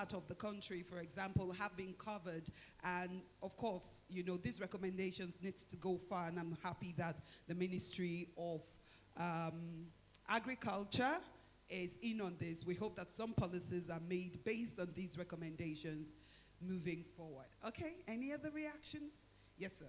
part of the country, for example, have been covered. And of course, you know, these recommendations need to go far, and I'm happy that the Ministry of Agriculture is in on this. We hope that some policies are made based on these recommendations moving forward. Okay, any other reactions? Yes, sir.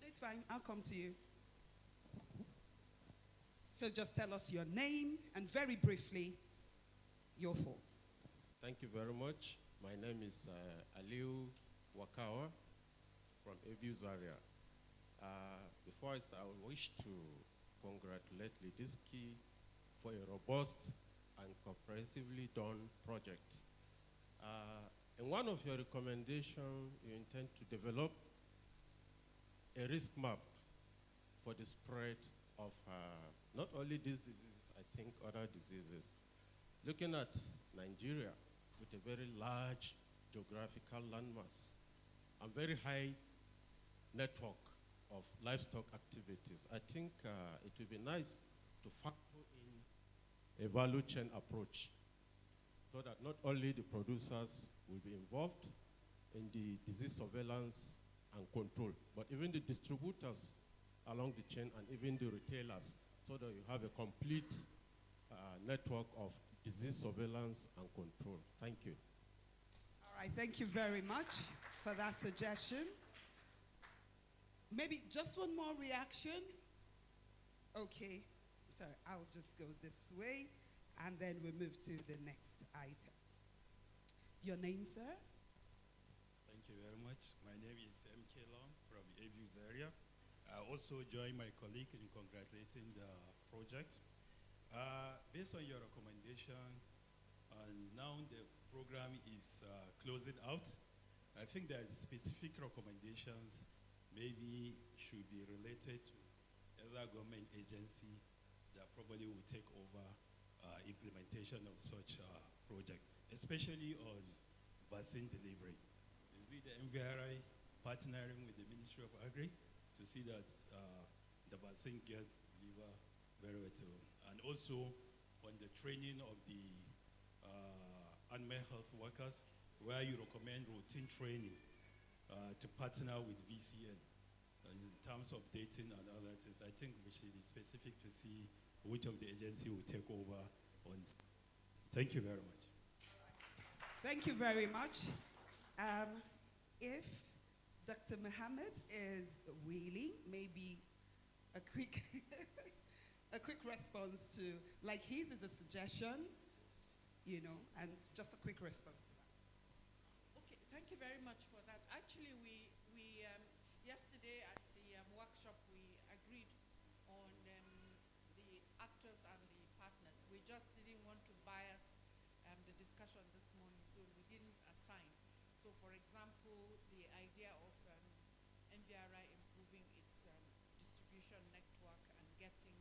It's fine, I'll come to you. So just tell us your name and very briefly, your thoughts. Thank you very much. My name is Aliu Wakawa from Abu Zaria. Before I start, I wish to congratulate Lidiski for a robust and comprehensively done project. In one of your recommendations, you intend to develop a risk map for the spread of not only these diseases, I think other diseases. Looking at Nigeria with a very large geographical landmass and very high network of livestock activities, I think it would be nice to factor in a value chain approach so that not only the producers will be involved in the disease surveillance and control, but even the distributors along the chain and even the retailers, so that you have a complete network of disease surveillance and control. Thank you. All right, thank you very much for that suggestion. Maybe just one more reaction. Okay, sorry, I'll just go this way, and then we move to the next item. Your name, sir? Thank you very much. My name is MK Long from Abu Zaria. I also join my colleague in congratulating the project. Based on your recommendation, now the program is closing out. I think there's specific recommendations maybe should be related to other government agency that probably will take over implementation of such project, especially on vaccine delivery. You see the MVRI partnering with the Ministry of Agri to see that the vaccine gets delivered very well. And also on the training of the animal health workers, where you recommend routine training to partner with VCN in terms of dating and other things. I think we should be specific to see which of the agency will take over on. Thank you very much. Thank you very much. If Dr. Mohammed is willing, maybe a quick a quick response to, like his is a suggestion, you know, and just a quick response to that. Okay, thank you very much for that. Actually, we yesterday at the workshop, we agreed on the actors and the partners. We just didn't want to bias the discussion this morning, so we didn't assign. So for example, the idea of NGRI improving its distribution network and getting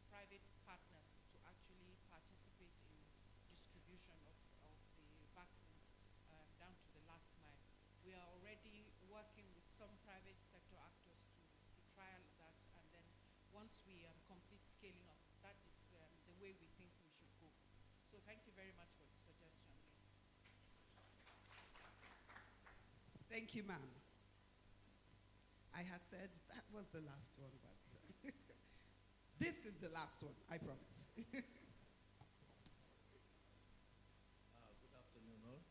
private partners to actually participate in distribution of the vaccines down to the last mile. We are already working with some private sector actors to trial that, and then once we complete scaling up, that is the way we think we should go. So thank you very much for the suggestion. Thank you, ma'am. I had said that was the last one, but this is the last one, I promise. Good afternoon, all.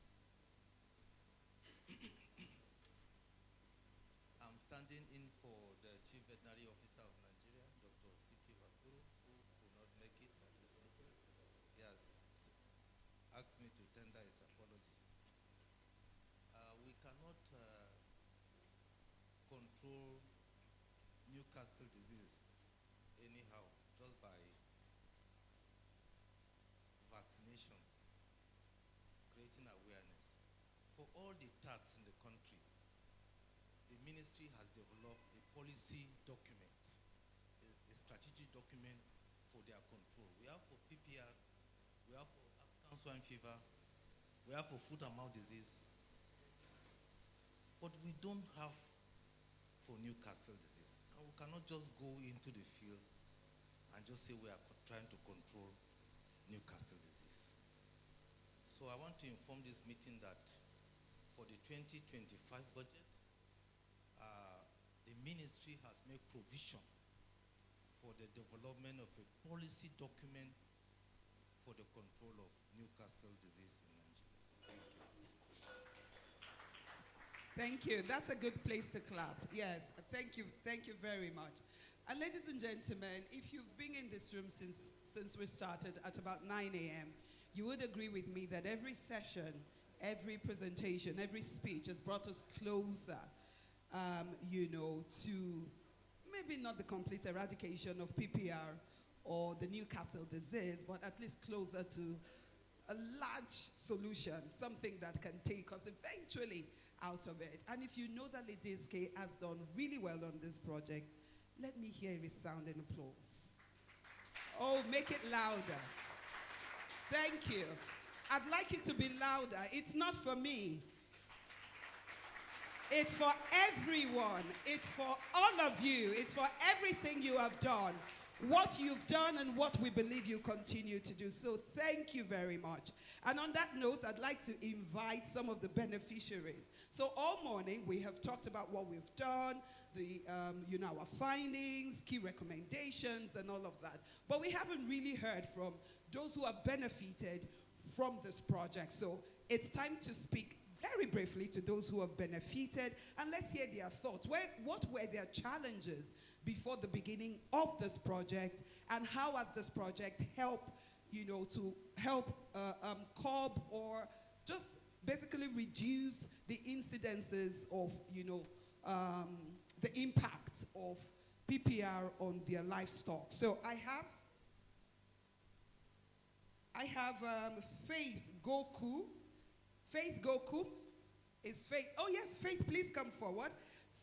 I'm standing in for the Chief Veterinary Officer of Nigeria, Dr. Siti Wakuru, who could not make it at this meeting. He has asked me to tender his apology. We cannot control Newcastle disease anyhow, just by vaccination, creating awareness. For all the tax in the country, the ministry has developed a policy document, a strategic document for their control. We have for PPR, we have for African swine fever, we have for foot and mouth disease, but we don't have for Newcastle disease. And we cannot just go into the field and just say we are trying to control Newcastle disease. want to inform this meeting that for the 2025 budget, the ministry has made provision for the development of a policy document for the control of Newcastle disease in Nigeria. Thank you. That's a good place to clap. Yes, thank you very much. And ladies and gentlemen, if you've been in this room since we started at about 9 a.m., you would agree with me that every session, every presentation, every speech has brought us closer, to maybe not the complete eradication of PPR or the Newcastle disease, but at least closer to a large solution, something that can take us eventually out of it. And if you know that Lidiski has done really well on this project, let me hear a resounding applause. Oh, make it louder. Thank you. I'd like it to be louder. It's not for me. It's for everyone. It's for all of you. It's for everything you have done, what you've done and what we believe you continue to do. So thank you very much. And on that note, I'd like to invite some of the beneficiaries. So all morning we have talked about what we've done, our findings, key recommendations and all of that. But we haven't really heard from those who have benefited from this project. So it's time to speak very briefly to those who have benefited, and let's hear their thoughts. What were their challenges before the beginning of this project, and how has this project helped, to help curb or just basically reduce the incidences of, the impact of PPR on their livestock. So I have Faith Goku. Faith Gokum is Faith. Oh yes, Faith, please come forward.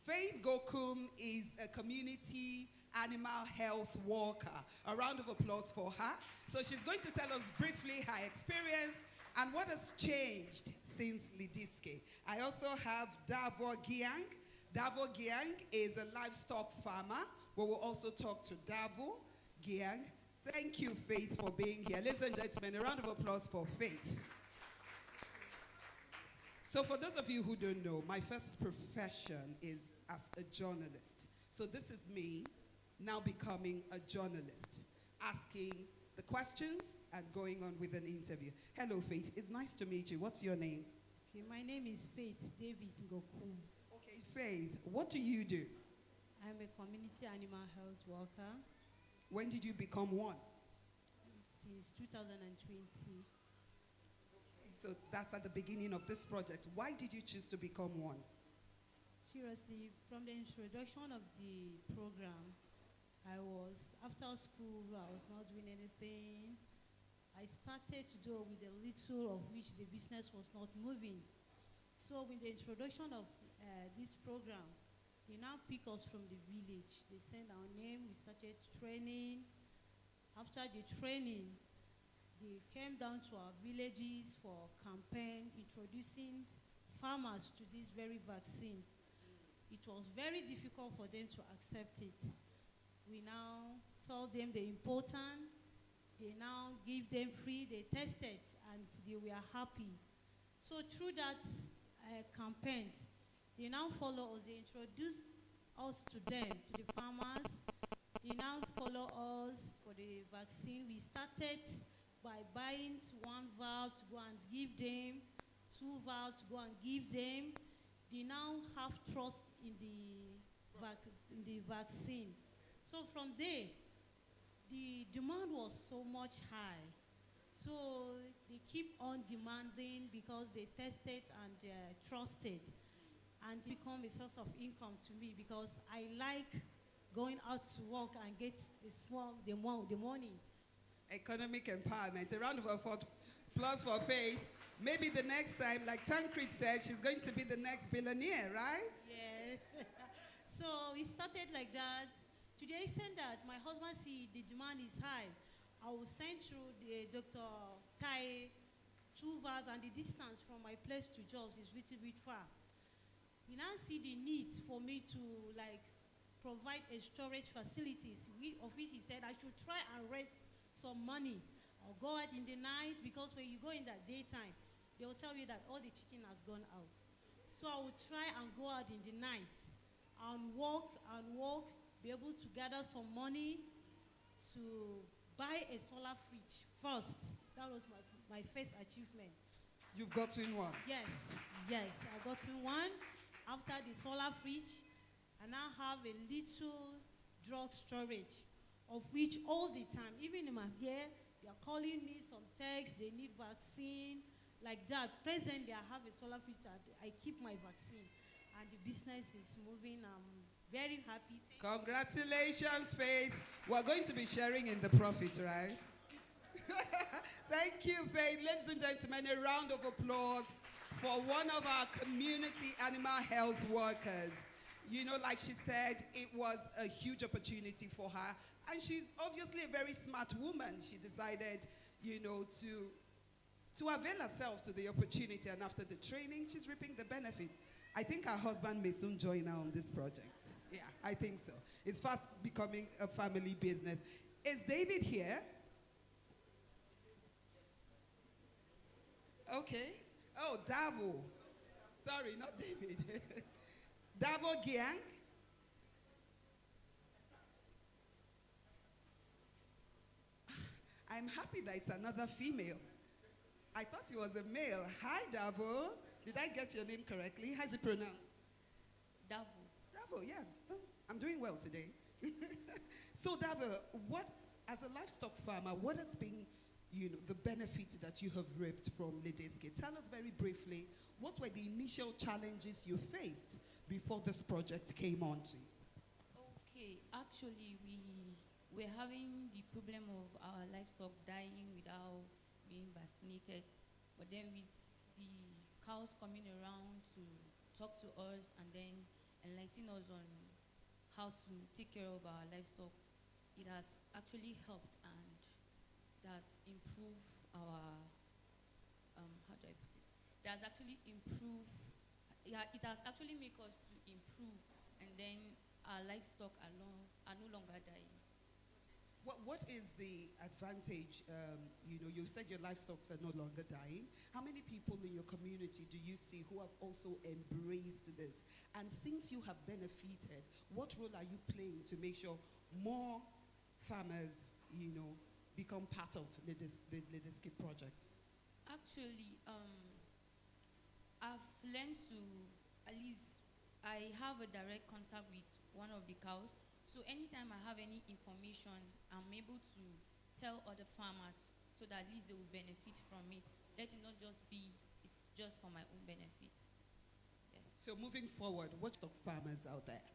Faith Gokum is a community animal health worker. A round of applause for her. So she's going to tell us briefly her experience and what has changed since Lidiski. I also have Davo Giang. Davo Giang is a livestock farmer. We will also talk to Davo Giang. Thank you, Faith, for being here. Ladies and gentlemen, a round of applause for Faith. So for those of you who don't know, my first profession is as a journalist. So this is me now becoming a journalist, asking the questions and going on with an interview. Hello, Faith. It's nice to meet you. What's your name? Okay, my name is Faith David Gokum. Okay, Faith, what do you do? I'm a community animal health worker When did you become one? since 2020. So that's at the beginning of this project. Why did you choose to become one? Seriously, from the introduction of the program, after school, I was not doing anything. I started to do with a little of which the business was not moving. So with the introduction of this program, they now pick us from the village. They send our name, we started training. After the training, they came down to our villages for campaign, introducing farmers to this very vaccine. It was very difficult for them to accept it. We now told them the importance. They now give them free, they tested, and they were happy. So through that campaign, they now follow us, they introduce us to them, to the farmers. They now follow us for the vaccine. We started by buying one vial to go and give them, 2 vials to go and give them. They now have trust in the vaccine. So from there, the demand was so much high. So they keep on demanding because they tested and trusted. And it become a source of income to me because I like going out to work and get the money. Economic empowerment. A round of applause for Faith. Maybe the next time, like Tancred said, she's going to be the next billionaire, right? Yes. So we started like that. Today, send that my husband see the demand is high. I will send through the Dr. Tai 2 vials, and the distance from my place to Jos is a little bit far. He now see the need for me to provide a storage facilities, of which he said I should try and raise some money. I'll go out in the night because when you go in that daytime, they will tell you that all the chicken has gone out. So I will try and go out in the night and walk, be able to gather some money to buy a solar fridge first. That was my first achievement. You've gotten one. Yes, I got one. After the solar fridge, I now have a little drug storage, of which all the time, even if I'm here, they are calling me some texts, they need vaccine, like that. Presently, I have a solar fridge that I keep my vaccine, and the business is moving. I'm very happy. Congratulations, Faith. We're going to be sharing in the profit, right? Thank you, Faith. Ladies and gentlemen, a round of applause for one of our community animal health workers. You know, like she said, it was a huge opportunity for her. And she's obviously a very smart woman. She decided, you know, to avail herself to the opportunity. And after the training, she's reaping the benefit. I think her husband may soon join her on this project. Yeah, I think so. It's fast becoming a family business. Is David here? Okay. Oh, Davo. Sorry, not David. Davo Giang. I'm happy that it's another female. I thought it was a male. Hi, Davo. Did I get your name correctly? How's it pronounced? Davo. Davo, yeah. Oh, I'm doing well today. So, Davo, what, as a livestock farmer, what has been, you know, the benefit that you have reaped from Lidiski? Tell us very briefly, what were the initial challenges you faced before this project came on to you? Okay, actually, we're having the problem of our livestock dying without being vaccinated. But then with the cows coming around to talk to us and then enlighten us on how to take care of our livestock, it has actually helped and it has improved our, how do I put it? It has actually improved, it has actually made us to improve, and then our livestock are no longer dying. What is the advantage? You know, you said your livestock are no longer dying. How many people in your community do you see who have also embraced this? And since you have benefited, what role are you playing to make sure more farmers, you know, become part of the Lidiski project? Actually, I've learned to, at least, I have a direct contact with one of the cows. So anytime I have any information, I'm able to tell other farmers so that at least they will benefit from it. Let it not just be, it's just for my own benefit. Yeah. So moving forward, what stock farmers out there?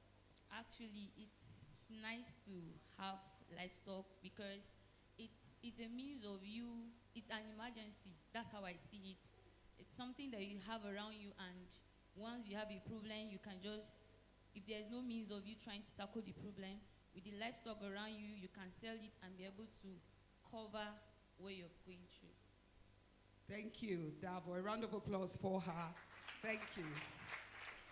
Actually, it's nice to have livestock because it's a means of you, it's an emergency. That's how I see it. It's something that you have around you, and once you have a problem, you can just, if there's no means of you trying to tackle the problem, with the livestock around you, you can sell it and be able to cover what you're going through. Thank you, Davo. A round of applause for her. Thank you.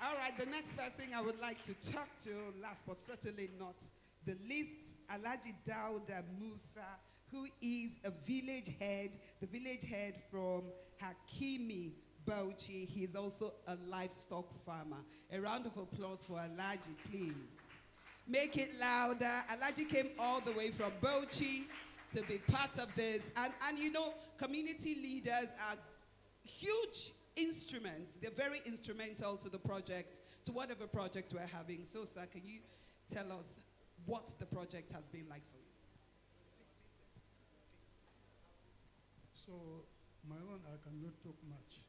All right, the next person I would like to talk to, last but certainly not the least, Alhaji Dauda Musa, who is a village head, the village head from Hakimi, Bauchi. He's also a livestock farmer. A round of applause for Alhaji, please. Make it louder. Alhaji came all the way from Bauchi to be part of this. And you know, community leaders are huge instruments. They're very instrumental to the project, to whatever project we're having. So, sir, can you tell us what the project has been like for you? So, my own, I cannot talk much.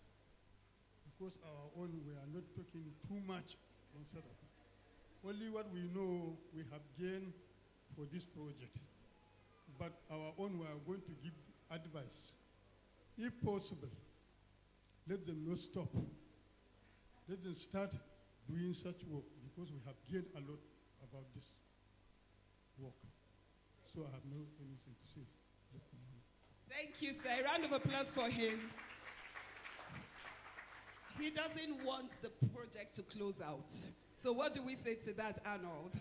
Because our own, we are not talking too much on setup. Only what we know we have gained for this project. But our own, we are going to give advice. If possible, let them not stop. Let them start doing such work because we have gained a lot about this work. So I have no anything to say. Thank you, sir. A round of applause for him. He doesn't want the project to close out. So what do we say to that, Arnold?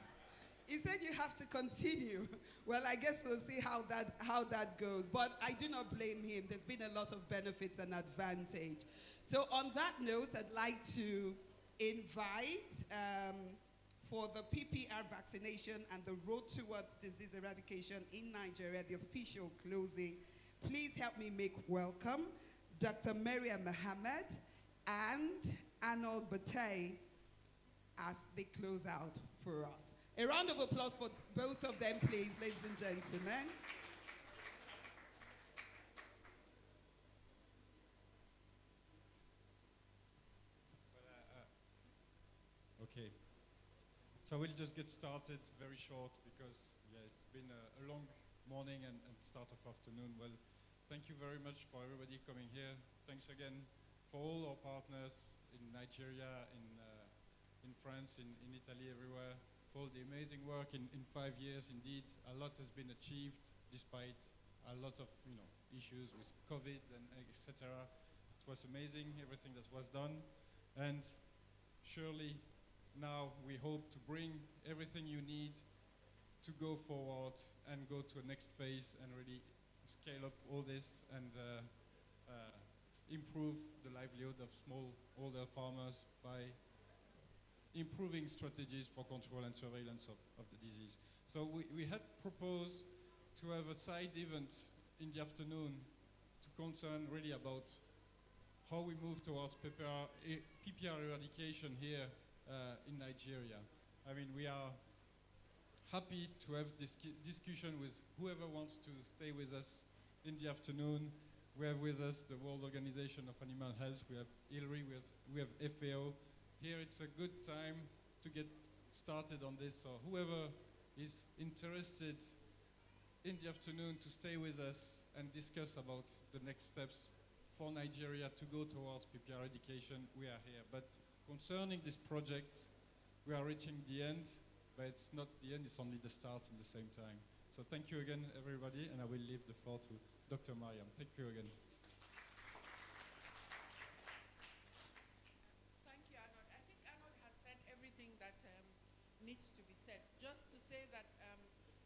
He said you have to continue. Well, I guess we'll see how that goes. But I do not blame him. There's been a lot of benefits and advantage. So on that note, I'd like to invite for the PPR vaccination and the road towards disease eradication in Nigeria, the official closing. Please help me make welcome Dr. Maryam Mohammed and Arnold Batey as they close out for us. A round of applause for both of them, please, ladies and gentlemen. Okay. So we'll just get started very short because it's been a long morning and start of afternoon. Well, thank you very much for everybody coming here. Thanks again for all our partners in Nigeria, in France, in Italy, everywhere, for all the amazing work in 5 years. Indeed, a lot has been achieved despite a lot of issues with COVID and etc. It was amazing, everything that was done. And surely now we hope to bring everything you need to go forward and go to a next phase and really scale up all this and improve the livelihood of smallholder farmers by improving strategies for control and surveillance of the disease. So we had proposed to have a side event in the afternoon to concern really about how we move towards PPR eradication here in Nigeria. I mean, we are happy to have this discussion with whoever wants to stay with us in the afternoon. We have with us the World Organization of Animal Health, we have ILRI, we have FAO. Here it's a good time to get started on this, so whoever is interested in the afternoon to stay with us and discuss about the next steps for Nigeria to go towards PPR eradication, we are here. But concerning this project, we are reaching the end, but it's not the end, it's only the start in the same time. So thank you again, everybody, and I will leave the floor to Dr. Mariam. Thank you again. Thank you, Arnold. I think Arnold has said everything that needs to be said. Just to say that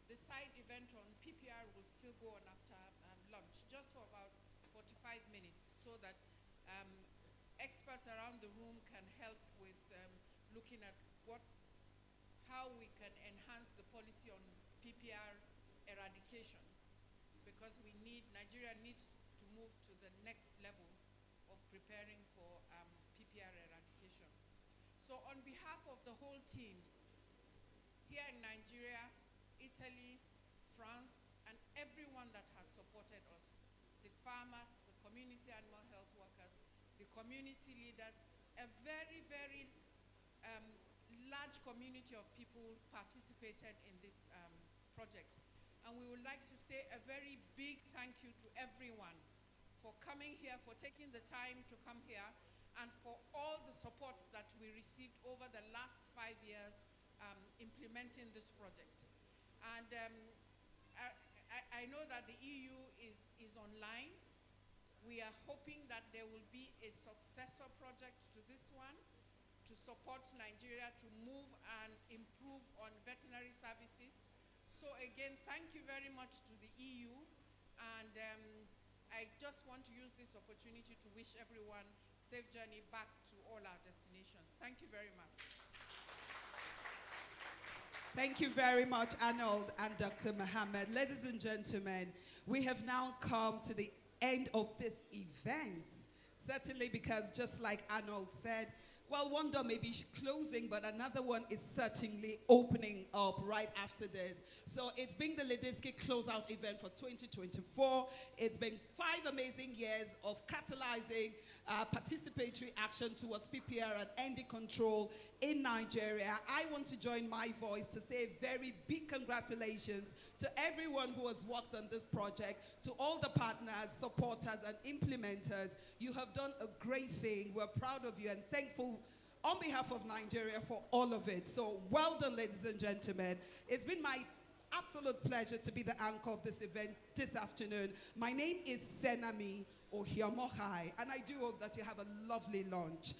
the side event on PPR will still go on after lunch, just for about 45 minutes, so that experts around the room can help with looking at how we can enhance the policy on PPR eradication, because Nigeria needs to move to the next level of preparing for PPR eradication. So on behalf of the whole team, here in Nigeria, Italy, France, and everyone that has supported us, the farmers, the community animal health workers, the community leaders, a very, very large community of people participated in this project. And we would like to say a very big thank you to everyone for coming here, for taking the time to come here, and for all the support that we received over the last 5 years implementing this project. And I know that the EU is online. We are hoping that there will be a successor project to this one to support Nigeria to move and improve on veterinary services. So again, thank you very much to the EU, and I just want to use this opportunity to wish everyone safe journey back to all our destinations. Thank you very much. Thank you very much, Arnold and Dr. Mohammed. Ladies and gentlemen, we have now come to the end of this event. Certainly because, just like Arnold said, well, one door may be closing, but another one is certainly opening up right after this. So it's been the Lidiski closeout event for 2024. It's been 5 amazing years of catalyzing participatory action towards PPR and ending control in Nigeria. I want to join my voice to say a very big congratulations to everyone who has worked on this project, to all the partners, supporters, and implementers. You have done a great thing. We're proud of you and thankful on behalf of Nigeria for all of it. So well done, ladies and gentlemen. It's been my absolute pleasure to be the anchor of this event this afternoon. My name is Senami Ohiomohai, and I do hope that you have a lovely lunch.